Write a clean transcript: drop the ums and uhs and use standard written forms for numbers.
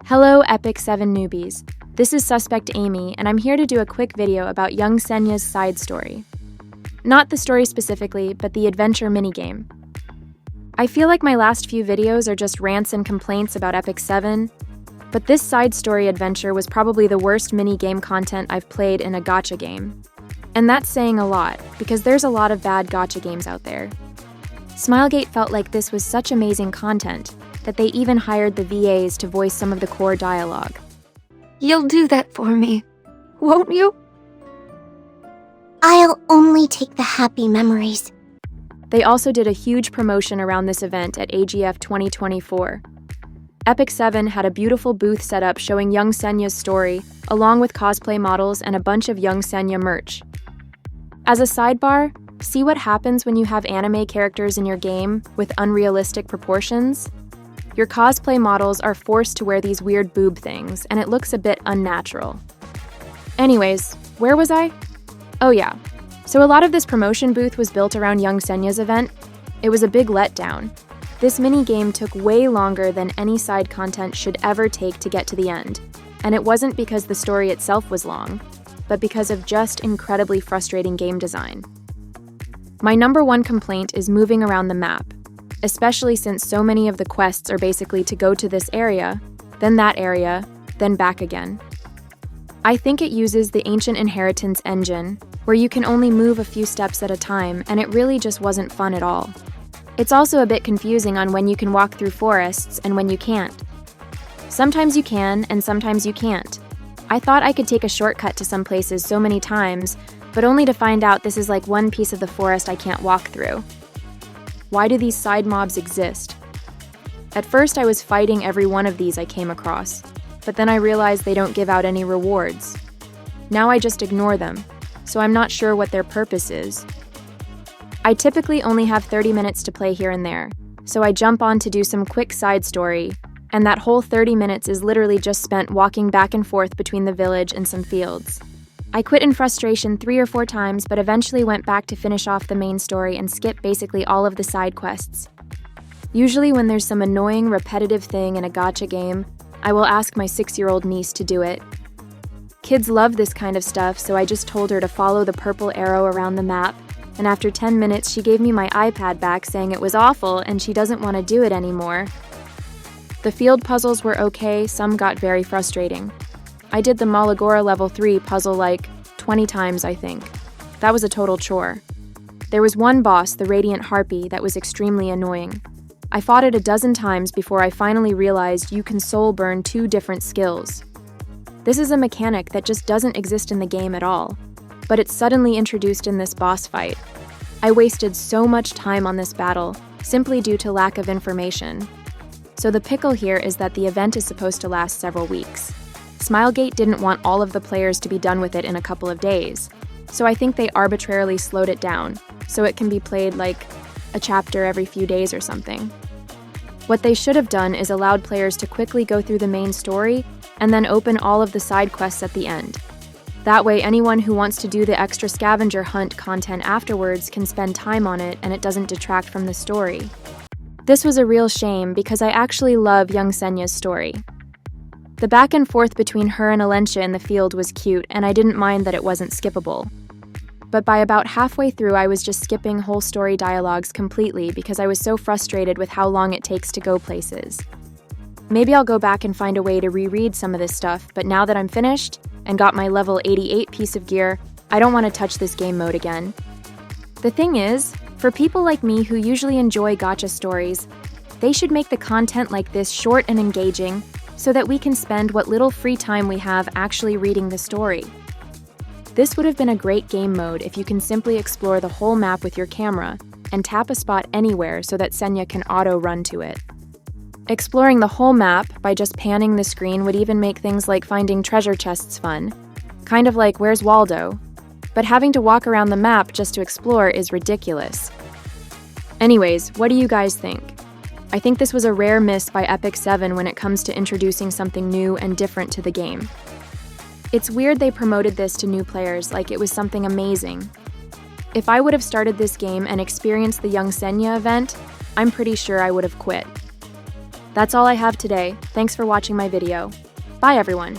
Hello, Epic 7 newbies. This is Suspect Amy, and I'm here to do a quick video about young Senya's side story. Not the story specifically, but the adventure minigame. I feel like my last few videos are just rants and complaints about Epic 7, but this side story adventure was probably the worst minigame content I've played in a gacha game. And that's saying a lot, because there's a lot of bad gacha games out there. Smilegate felt like this was such amazing content that they even hired the VAs to voice some of the core dialogue. You'll do that for me, won't you? I'll only take the happy memories. They also did a huge promotion around this event at AGF 2024. Epic 7 had a beautiful booth set up showing young Senya's story, along with cosplay models and a bunch of young Senya merch. As a sidebar, see what happens when you have anime characters in your game with unrealistic proportions? Your cosplay models are forced to wear these weird boob things, and it looks a bit unnatural. Anyways, where was I? Oh yeah, so a lot of this promotion booth was built around young Senya's event. It was a big letdown. This mini-game took way longer than any side content should ever take to get to the end, and it wasn't because the story itself was long, but because of just incredibly frustrating game design. My number one complaint is moving around the map, especially since so many of the quests are basically to go to this area, then that area, then back again. I think it uses the Ancient Inheritance engine, where you can only move a few steps at a time, and it really just wasn't fun at all. It's also a bit confusing on when you can walk through forests and when you can't. Sometimes you can, and sometimes you can't. I thought I could take a shortcut to some places so many times, but only to find out this is like one piece of the forest I can't walk through. Why do these side mobs exist? At first I was fighting every one of these I came across, but then I realized they don't give out any rewards. Now I just ignore them, so I'm not sure what their purpose is. I typically only have 30 minutes to play here and there, so I jump on to do some quick side story, and that whole 30 minutes is literally just spent walking back and forth between the village and some fields. I quit in frustration 3 or 4 times, but eventually went back to finish off the main story and skip basically all of the side quests. Usually when there's some annoying, repetitive thing in a gacha game, I will ask my 6-year-old niece to do it. Kids love this kind of stuff, so I just told her to follow the purple arrow around the map, and after 10 minutes she gave me my iPad back saying it was awful and she doesn't want to do it anymore. The field puzzles were okay, some got very frustrating. I did the Malagora level 3 puzzle like 20 times, I think. That was a total chore. There was one boss, the Radiant Harpy, that was extremely annoying. I fought it a dozen times before I finally realized you can soul burn 2 different skills. This is a mechanic that just doesn't exist in the game at all, but it's suddenly introduced in this boss fight. I wasted so much time on this battle, simply due to lack of information. So the pickle here is that the event is supposed to last several weeks. Smilegate didn't want all of the players to be done with it in a couple of days, so I think they arbitrarily slowed it down, so it can be played like a chapter every few days or something. What they should have done is allowed players to quickly go through the main story and then open all of the side quests at the end. That way anyone who wants to do the extra scavenger hunt content afterwards can spend time on it and it doesn't detract from the story. This was a real shame because I actually love young Senya's story. The back and forth between her and Alencia in the field was cute, and I didn't mind that it wasn't skippable. But by about halfway through, I was just skipping whole story dialogues completely because I was so frustrated with how long it takes to go places. Maybe I'll go back and find a way to reread some of this stuff, but now that I'm finished and got my level 88 piece of gear, I don't want to touch this game mode again. The thing is, for people like me who usually enjoy gacha stories, they should make the content like this short and engaging, so that we can spend what little free time we have actually reading the story. This would have been a great game mode if you can simply explore the whole map with your camera and tap a spot anywhere so that Senya can auto-run to it. Exploring the whole map by just panning the screen would even make things like finding treasure chests fun, kind of like Where's Waldo? But having to walk around the map just to explore is ridiculous. Anyways, what do you guys think? I think this was a rare miss by Epic 7 when it comes to introducing something new and different to the game. It's weird they promoted this to new players like it was something amazing. If I would have started this game and experienced the Young Senya event, I'm pretty sure I would have quit. That's all I have today. Thanks for watching my video. Bye everyone.